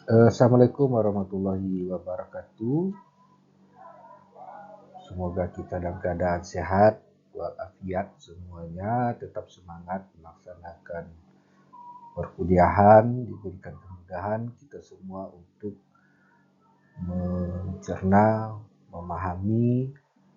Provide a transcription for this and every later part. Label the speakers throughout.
Speaker 1: Assalamualaikum warahmatullahi wabarakatuh. Semoga kita dalam keadaan sehat walafiat semuanya, tetap semangat melaksanakan perkuliahan, diberikan kemudahan kita semua untuk mencerna, memahami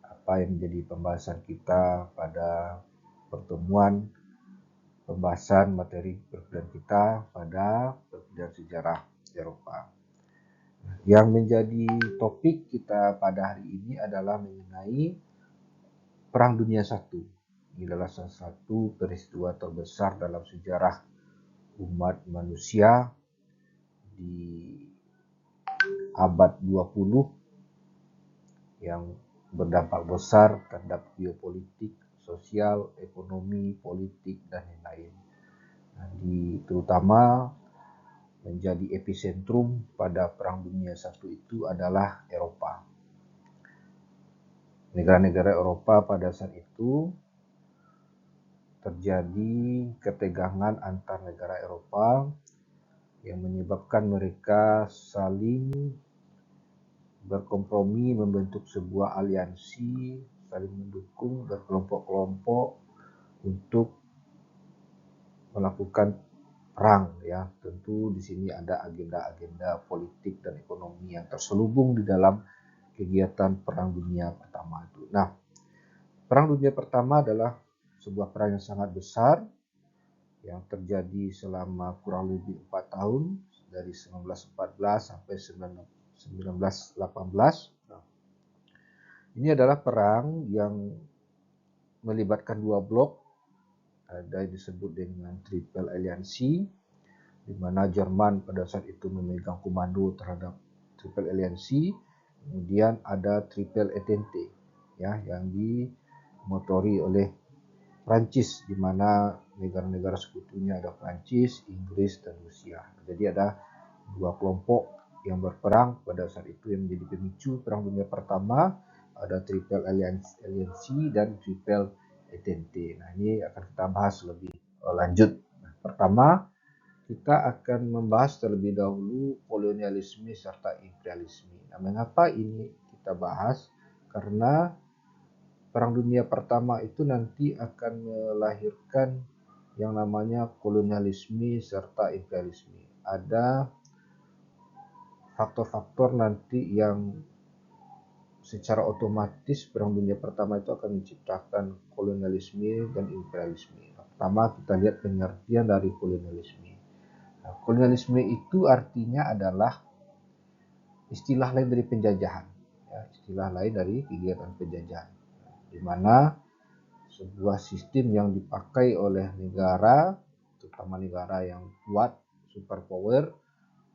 Speaker 1: apa yang menjadi pembahasan kita pada pertemuan pembahasan materi perkuliahan kita pada perkuliahan sejarah Eropa. Yang menjadi topik kita pada hari ini adalah mengenai Perang Dunia I. Ini adalah salah satu peristiwa terbesar dalam sejarah umat manusia di abad 20 yang berdampak besar terhadap geopolitik, sosial, ekonomi, politik, dan lain-lain. Terutama menjadi epicentrum pada Perang Dunia I itu adalah Eropa. Negara-negara Eropa pada saat itu terjadi ketegangan antar negara Eropa yang menyebabkan mereka saling berkompromi membentuk sebuah aliansi, saling mendukung berkelompok-kelompok untuk melakukan perang, ya. Tentu di sini ada agenda-agenda politik dan ekonomi yang terselubung di dalam kegiatan Perang Dunia Pertama itu. Nah, Perang Dunia Pertama adalah sebuah perang yang sangat besar yang terjadi selama kurang lebih 4 tahun dari 1914 sampai 1918. Ini adalah perang yang melibatkan dua blok, ada yang disebut dengan Triple Alliance, di mana Jerman pada saat itu memegang komando terhadap Triple Alliance. Kemudian ada Triple Entente, ya, yang dimotori oleh Prancis, di mana negara-negara sekutunya ada Prancis, Inggris, dan Rusia. Jadi ada dua kelompok yang berperang pada saat itu yang menjadi pemicu Perang Dunia Pertama. Ada Triple Alliance dan Triple Entente. Nah, ini akan kita bahas lebih lanjut. Nah, pertama, kita akan membahas terlebih dahulu kolonialisme serta imperialisme. Nah, mengapa ini kita bahas? Karena Perang Dunia Pertama itu nanti akan melahirkan yang namanya kolonialisme serta imperialisme. Ada faktor-faktor nanti yang secara otomatis Perang Dunia Pertama itu akan menciptakan kolonialisme dan imperialisme. Pertama, kita lihat pengertian dari kolonialisme. Nah, kolonialisme itu artinya adalah istilah lain dari penjajahan, ya, istilah lain dari kegiatan penjajahan, di mana sebuah sistem yang dipakai oleh negara, terutama negara yang kuat, superpower,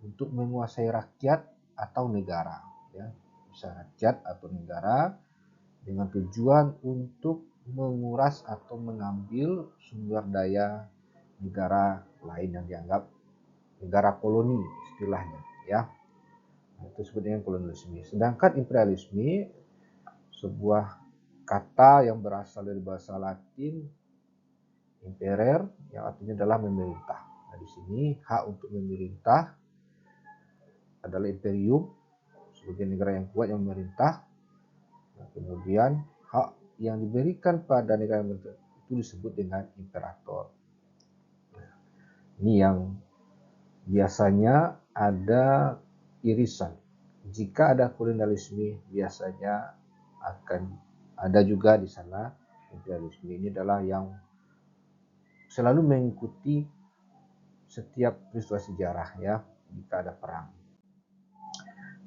Speaker 1: untuk menguasai rakyat atau negara, ya, bisa rakyat atau negara, dengan tujuan untuk menguras atau mengambil sumber daya negara lain yang dianggap negara koloni istilahnya, ya. Itu disebut dengan kolonialisme. Sedangkan imperialisme, sebuah kata yang berasal dari bahasa Latin imperer, yang artinya adalah memerintah. Nah, di sini hak untuk memerintah adalah imperium, sebagai negara yang kuat yang memerintah. Nah, kemudian hak yang diberikan pada negara yang memerintah itu disebut dengan imperator. Nah, ini yang biasanya ada irisan. Jika ada kolonialisme, biasanya akan ada juga di sana imperialisme. Ini adalah yang selalu mengikuti setiap peristiwa sejarah, ya, jika ada perang.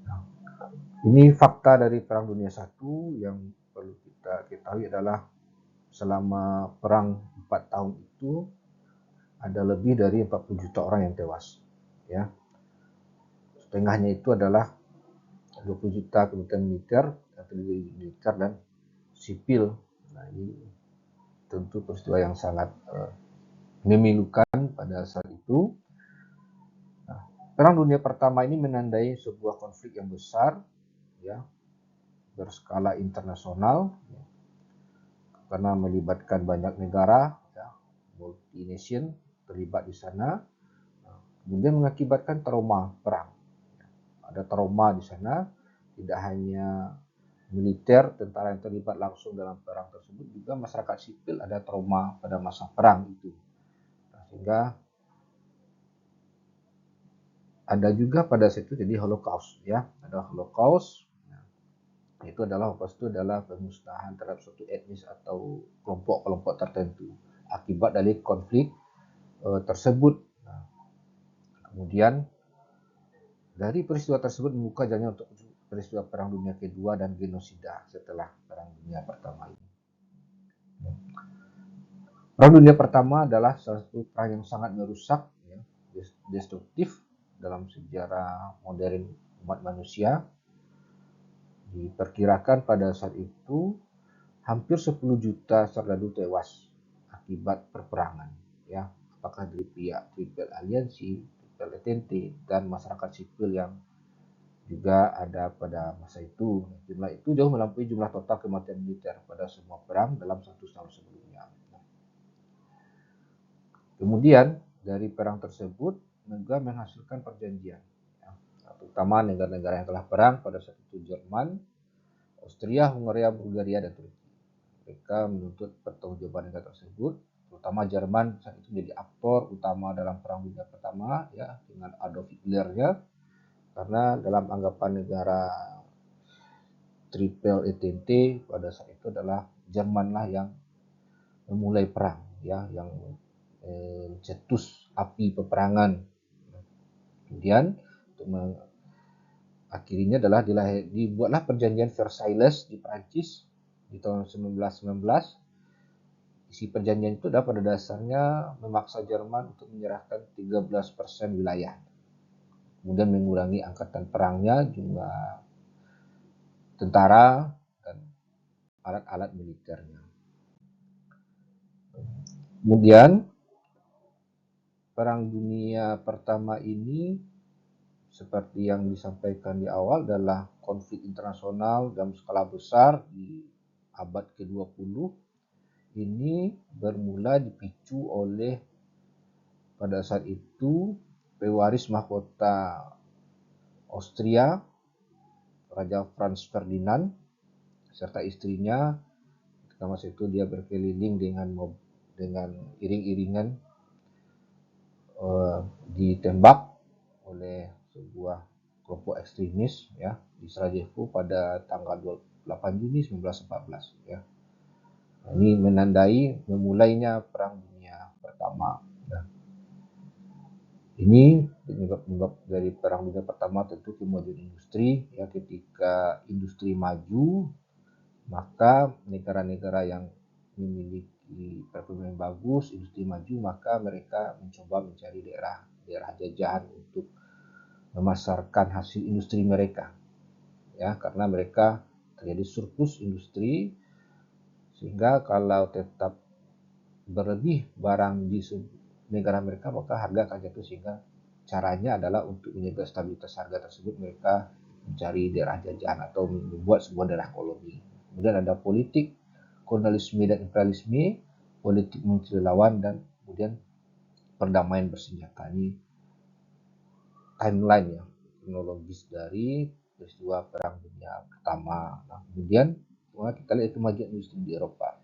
Speaker 1: Nah, ini fakta dari Perang Dunia I yang perlu kita ketahui adalah selama perang 4 tahun itu ada lebih dari 40 juta orang yang tewas, ya. Setengahnya itu adalah 20 juta kebutuhan militer dan sipil. Nah, ini tentu peristiwa yang sangat memilukan pada saat itu. Nah, Perang Dunia Pertama ini menandai sebuah konflik yang besar, ya, berskala internasional, ya, karena melibatkan banyak negara, ya, multi nation terlibat di sana. Nah, kemudian mengakibatkan trauma perang. ada trauma di sana, tidak hanya militer, tentara yang terlibat langsung dalam perang tersebut, juga masyarakat sipil ada trauma pada masa perang itu. Nah, sehingga ada juga pada situ jadi Holocaust, ya, ada Holocaust. Itu adalah pemusnahan terhadap suatu etnis atau kelompok-kelompok tertentu akibat dari konflik tersebut. Nah, kemudian dari peristiwa tersebut membuka jalan untuk peristiwa Perang Dunia Kedua dan genosida setelah Perang Dunia Pertama ini. Perang Dunia Pertama adalah salah satu perang yang sangat merusak, ya, destruktif dalam sejarah modern umat manusia. Diperkirakan pada saat itu hampir 10 juta serdadu tewas akibat perperangan, ya, apakah dari pihak Triple Aliansi, Triple Entente, dan masyarakat sipil yang juga ada pada masa itu. Jumlah itu jauh melampaui jumlah total kematian militer pada semua perang dalam 1 tahun sebelumnya. Kemudian dari perang tersebut juga menghasilkan perjanjian, ya, terutama negara-negara yang telah perang pada saat itu Jerman, Austria, Hungaria, Bulgaria, dan Turki. Mereka menuntut pertanggungjawaban negara tersebut, terutama Jerman saat itu menjadi aktor utama dalam Perang Dunia Pertama, ya, dengan Adolf Hitler-nya, karena dalam anggapan negara Triple Entente pada saat itu adalah Jermanlah yang memulai perang, ya, yang cetus api peperangan. Kemudian untuk mengakhirinya adalah dibuatlah perjanjian Versailles di Prancis di tahun 1919. Isi perjanjian itu pada dasarnya memaksa Jerman untuk menyerahkan 13% wilayah, kemudian mengurangi angkatan perangnya, jumlah tentara, dan alat-alat militernya. Kemudian Perang Dunia Pertama ini, seperti yang disampaikan di awal, adalah konflik internasional dalam skala besar di abad ke-20. Ini bermula dipicu oleh pada saat itu pewaris mahkota Austria, Raja Franz Ferdinand, serta istrinya. Ketika masa itu dia berkeliling dengan iring-iringan, ditembak oleh sebuah kelompok ekstremis, ya, di Sarajevo pada tanggal 28 Juni 1914, ya. Ini menandai memulainya Perang Dunia Pertama. Ya. Ini penyebab dari Perang Dunia Pertama tentu kemajuan industri, ya. Ketika industri maju, maka negara-negara yang memiliki perekonomian bagus, industri maju, maka mereka mencoba mencari daerah jajahan untuk memasarkan hasil industri mereka, ya, karena mereka terjadi surplus industri, sehingga kalau tetap berlebih barang di negara mereka, maka harga akan jatuh, sehingga caranya adalah untuk menjaga stabilitas harga tersebut, mereka mencari daerah jajahan atau membuat sebuah daerah koloni. Kemudian ada politik kolonialisme dan imperialisme, politik menteri lawan, dan kemudian perdamaian bersenjata. Ini timeline, ya, kronologis dari peristiwa Perang Dunia Pertama. Nah, kemudian kita lihat kemajuan industri di Eropa.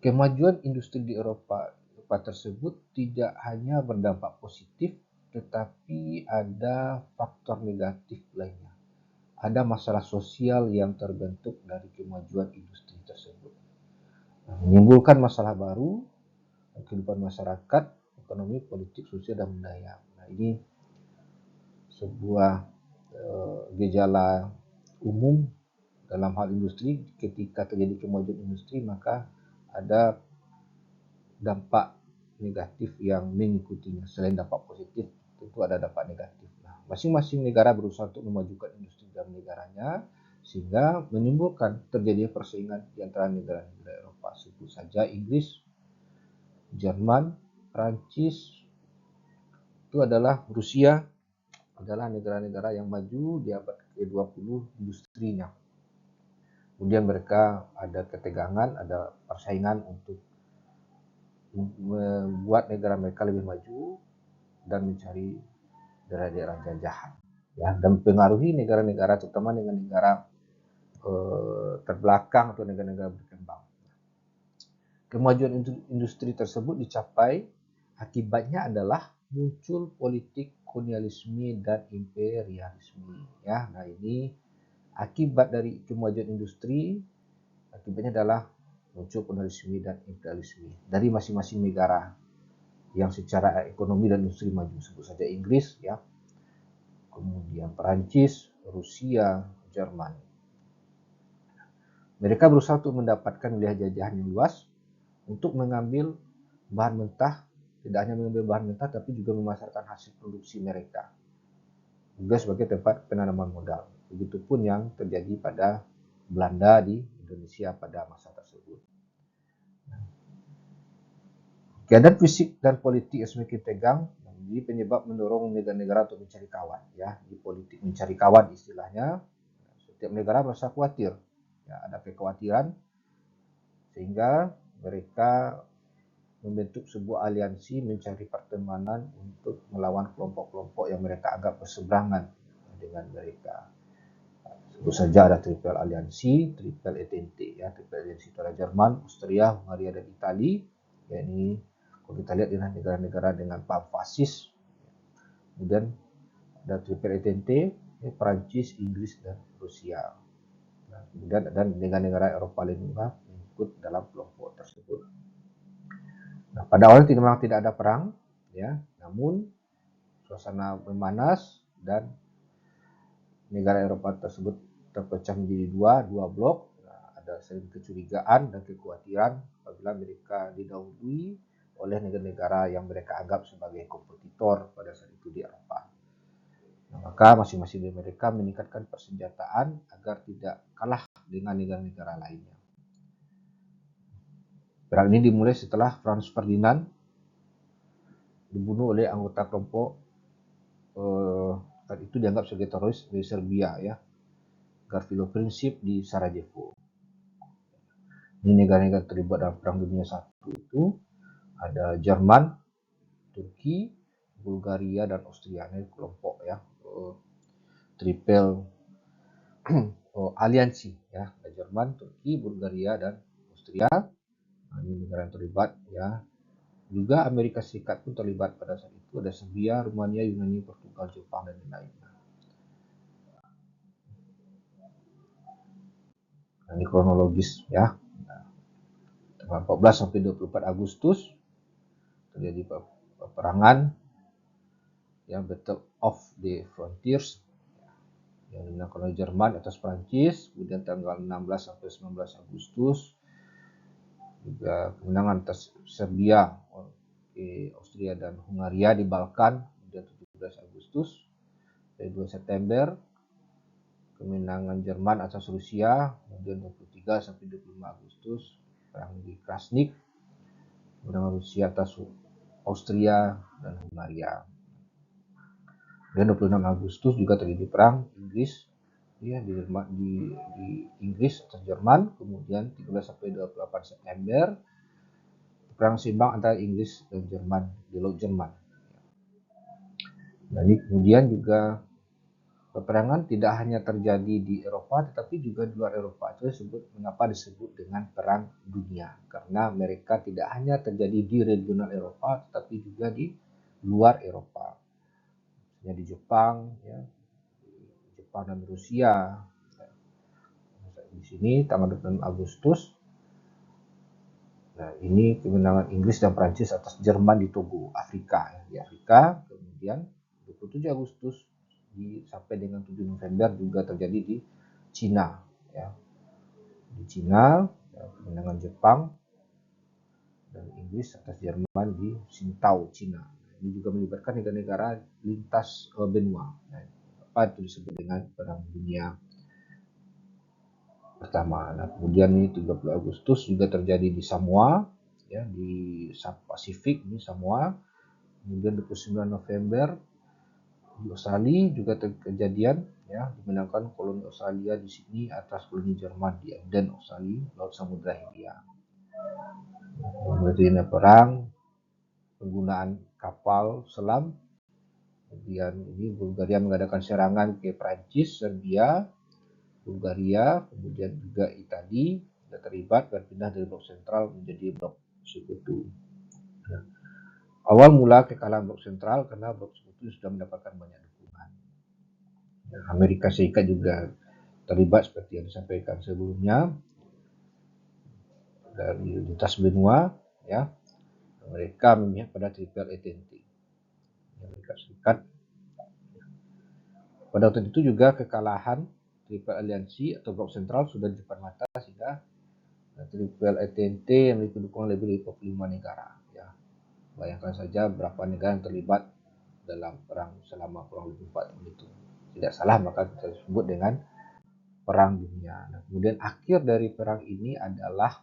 Speaker 1: Kemajuan industri di Eropa tersebut tidak hanya berdampak positif, tetapi ada faktor negatif lainnya. Ada masalah sosial yang terbentuk dari kemajuan industri tersebut. Menimbulkan masalah baru kehidupan masyarakat, ekonomi, politik, sosial, dan budaya. Nah, ini sebuah gejala umum dalam hal industri. Ketika terjadi kemajuan industri, maka ada dampak negatif yang mengikutinya. Selain dampak positif, tentu ada dampak negatif. Nah, masing-masing negara berusaha untuk memajukan industri dalam negaranya, sehingga menimbulkan terjadinya persaingan di antara negara-negara Eropa. Sebut saja Inggris, Jerman, Prancis, itu adalah Rusia, adalah negara-negara yang maju di abad ke-20 industrinya. Kemudian mereka ada ketegangan, ada persaingan untuk membuat negara mereka lebih maju dan mencari daerah-daerah jajahan. ya, dan mempengaruhi negara-negara, terutama dengan negara terbelakang atau negara-negara berkembang. Kemajuan industri tersebut dicapai akibatnya adalah muncul politik kolonialisme dan imperialisme. Ya, nah ini akibat dari kemajuan industri, akibatnya adalah muncul kolonialisme dan imperialisme dari masing-masing negara yang secara ekonomi dan industri maju. Sebut saja Inggris, ya, kemudian Perancis, Rusia, Jerman. Mereka berusaha untuk mendapatkan wilayah jajahan yang luas untuk mengambil bahan mentah, tidak hanya mengambil bahan mentah tapi juga memasarkan hasil produksi mereka juga sebagai tempat penanaman modal. Begitupun yang terjadi pada Belanda di Indonesia pada masa tersebut. Keadaan fisik dan politik yang semakin tegang menjadi penyebab mendorong negara-negara untuk mencari kawan. Ya, di politik mencari kawan istilahnya, setiap negara merasa khawatir. Ya, ada kekhawatiran sehingga mereka membentuk sebuah aliansi mencari pertemanan untuk melawan kelompok-kelompok yang mereka anggap berseberangan dengan mereka. Sebut saja ada Triple Aliansi, Triple Entente, ya, Triple Aliansi itu ada Jerman, Austria, Hungaria, dan Italia. Ya, ini kalau kita lihat dengan negara-negara dengan paham fasis. Kemudian ada Triple Entente, ya, Perancis, Inggris, dan Rusia. Nah, kemudian ada negara-negara Eropa lainnya ikut dalam kelompok tersebut. Nah, pada awalnya memang tidak ada perang, ya, namun suasana memanas dan negara Eropa tersebut terpecah menjadi dua blok. Nah, ada saling kecurigaan dan kekhawatiran apabila mereka didahului oleh negara-negara yang mereka anggap sebagai kompetitor pada saat itu di Eropa. Nah, maka masing-masing dari mereka meningkatkan persenjataan agar tidak kalah dengan negara-negara lainnya. Perang ini dimulai setelah Franz Ferdinand dibunuh oleh anggota kelompok saat itu dianggap sebagai teroris dari Serbia, ya, Gavrilo Princip di Sarajevo. Ini negara-negara terlibat dalam Perang Dunia I itu ada Jerman, Turki, Bulgaria, dan Austria. Ini kelompok, ya, Triple Aliansi, ya, ada Jerman, Turki, Bulgaria, dan Austria. Nah, ini negara yang terlibat, ya. Juga Amerika Serikat pun terlibat pada saat itu. Ada Serbia, Rumania, Yunani, Portugal, Jepang, dan lain-lain. Nah, ini kronologis, ya. Tanggal 14 sampai 24 Agustus terjadi peperangan, ya, Battle of the Frontiers yang dimenangkan oleh Jerman atas Prancis. Kemudian tanggal 16 sampai 19 Agustus juga kemenangan atas Serbia, Austria, dan Hungaria di Balkan. Kemudian 17 Agustus sampai 2 September kemenangan Jerman atas Rusia. Kemudian 23 sampai 25 Agustus perang di Krasnik, kemenangan Rusia atas Austria dan Hungaria. Dan 26 Agustus juga terjadi perang Inggris, ya, di Inggris atas Jerman. Kemudian 13 sampai 28 September perang seimbang antara Inggris dan Jerman di Laut Jerman. Jadi kemudian juga peperangan tidak hanya terjadi di Eropa tetapi juga di luar Eropa. Itu mengapa disebut dengan perang dunia, karena mereka tidak hanya terjadi di regional Eropa tetapi juga di luar Eropa. Misalnya di Jepang, ya, Jepang dan Rusia. Di sini tanggal 26 Agustus. Nah, ini kemenangan Inggris dan Prancis atas Jerman di Togo, Afrika, ya, di Afrika. Kemudian 27 Agustus sampai dengan 7 November juga terjadi di Cina, ya. Di Cina, ya, kemenangan Jepang dan Inggris atas Jerman di Qingdao, Cina. Ini juga melibatkan negara-negara lintas benua. Nah, apa itu disebut dengan Perang Dunia Pertama. Nah, kemudian ini 30 Agustus juga terjadi di Samoa, ya, di Pasifik, ini Samoa. Kemudian 29 November di Australia juga kejadian, ya, dimenangkan koloni Australia di Sydney atas koloni Jerman di Aden, Australia, Laut Samudra Hindia. Kemudian perang penggunaan kapal selam Kemudian ini Bulgaria mengadakan serangan ke Prancis, Serbia, Bulgaria, kemudian juga Italia sudah terlibat berpindah dari blok sentral menjadi blok sekutu. Nah, awal mula kekalahan blok sentral karena blok sekutu sudah mendapatkan banyak dukungan. Nah, Amerika Serikat juga terlibat seperti yang disampaikan sebelumnya dari lintas benua, ya. Mereka memihak pada Triple Entente. Amerika Serikat pada waktu itu juga kekalahan Triple Aliansi atau blok sentral sudah di depan mata sehingga Triple Entente yang didukung lebih dari 25 negara. Ya, bayangkan saja berapa negara yang terlibat dalam perang selama kurang lebih 4 tahun itu. Tidak salah maka kita sebut dengan perang dunia. Nah, kemudian akhir dari perang ini adalah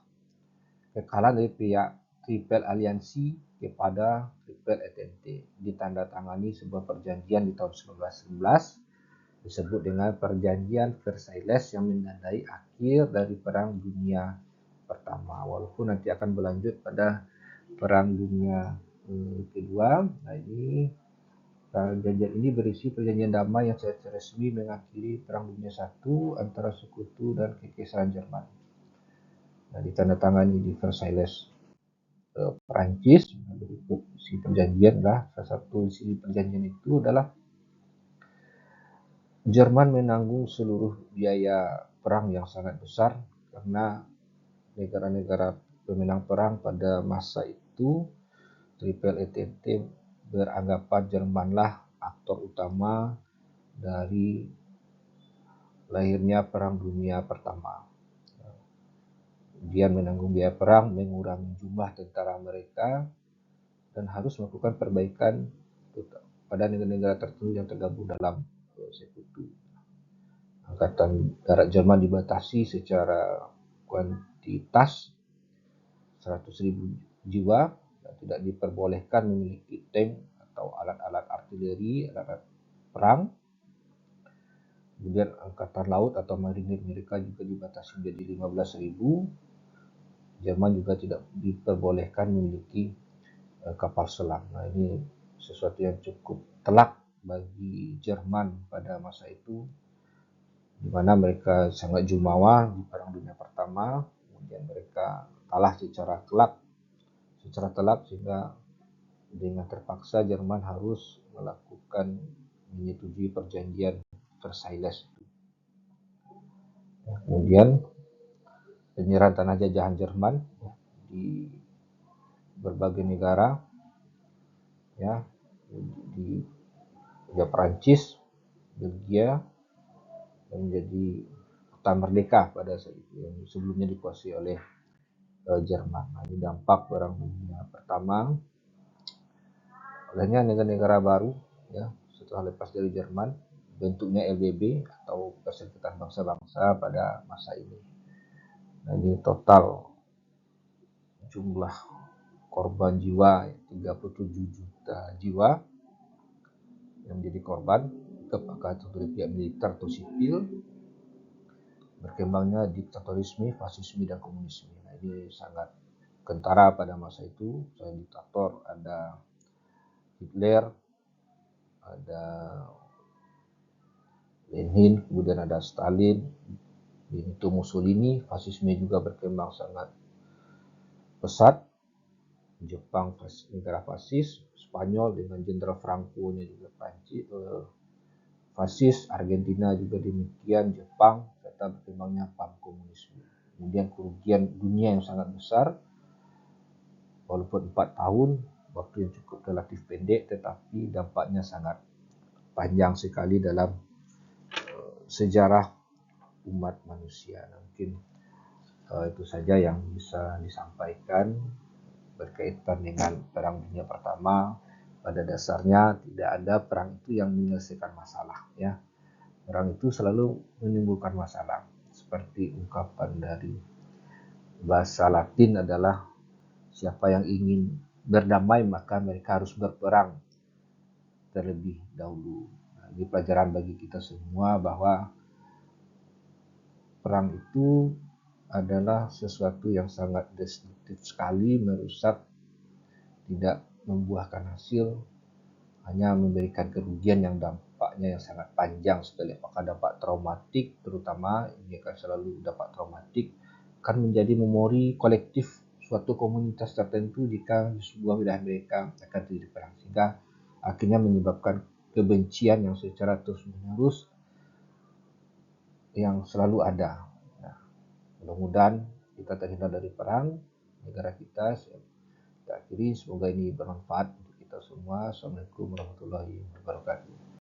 Speaker 1: kekalahan dari pihak Triple Aliansi kepada Triple Entente. Ditandatangani sebuah perjanjian di tahun 1911 disebut dengan Perjanjian Versailles yang menandai akhir dari Perang Dunia Pertama. Walaupun nanti akan berlanjut pada Perang Dunia Kedua. Nah, ini perjanjian ini berisi perjanjian damai yang secara resmi mengakhiri Perang Dunia I antara Sekutu dan Kekaisaran Jerman. Nah, ditandatangani di Versailles Perancis. Berikut isi perjanjian lah. Salah satu isi perjanjian itu adalah Jerman menanggung seluruh biaya perang yang sangat besar karena negara-negara pemenang perang pada masa itu Triple Entente beranggapan Jermanlah aktor utama dari lahirnya Perang Dunia Pertama. Dia menanggung biaya perang, mengurangi jumlah tentara mereka, dan harus melakukan perbaikan pada negara-negara tertentu yang tergabung dalam sekutu. Angkatan Darat Jerman dibatasi secara kuantitas 100.000 jiwa dan tidak diperbolehkan memiliki tank atau alat-alat artileri, alat-alat perang. Kemudian Angkatan Laut atau marinir mereka juga dibatasi menjadi 15.000. Jerman juga tidak diperbolehkan memiliki kapal selam. Nah, ini sesuatu yang cukup telak bagi Jerman pada masa itu, di mana mereka sangat jumawa di Perang Dunia Pertama, kemudian mereka kalah secara telak sehingga dengan terpaksa Jerman harus melakukan menyetujui perjanjian Versailles. Kemudian penyerahan tanah jajahan Jerman di berbagai negara, ya, di Prancis, Belgia menjadi kota merdeka pada saat itu yang sebelumnya dikuasai oleh Jerman. Nah, ini dampak Perang Dunia Pertama. Olehnya negara-negara baru, ya, setelah lepas dari Jerman, bentuknya LBB atau Perserikatan Bangsa-Bangsa pada masa ini. Nah, ini total jumlah korban jiwa 37 juta jiwa yang menjadi korban, apakah itu dari pihak militer atau sipil. Berkembangnya diktatorisme, fasisme, dan komunisme. Nah, ini sangat kentara pada masa itu. Selain diktator ada Hitler, ada Lenin, kemudian ada Stalin, Benito Mussolini. Fasisme juga berkembang sangat pesat. Jepang negara fasis, Spanyol dengan Jenderal Franco-nya juga fasis, Argentina juga demikian, Jepang, serta berkembangnya komunisme. Kemudian kerugian dunia yang sangat besar, walaupun 4 tahun, waktu yang cukup relatif pendek, tetapi dampaknya sangat panjang sekali dalam sejarah umat manusia. Mungkin itu saja yang bisa disampaikan berkaitan dengan Perang Dunia Pertama. Pada dasarnya tidak ada perang itu yang menyelesaikan masalah, ya. Perang itu selalu menimbulkan masalah. Seperti ungkapan dari bahasa Latin adalah siapa yang ingin berdamai maka mereka harus berperang terlebih dahulu. Nah, ini pelajaran bagi kita semua bahwa perang itu adalah sesuatu yang sangat destruktif sekali, merusak, tidak membuahkan hasil, hanya memberikan kerugian yang dampaknya yang sangat panjang sekali. Apakah dampak traumatik, terutama ini akan selalu dampak traumatik, akan menjadi memori kolektif suatu komunitas tertentu jika di sebuah wilayah mereka akan terjadi perang, sehingga akhirnya menyebabkan kebencian yang secara terus-menerus yang selalu ada. Nah, mudah-mudahan kita terhindar dari perang negara kita. Kita akhiri, semoga ini bermanfaat untuk kita semua. Assalamualaikum warahmatullahi wabarakatuh.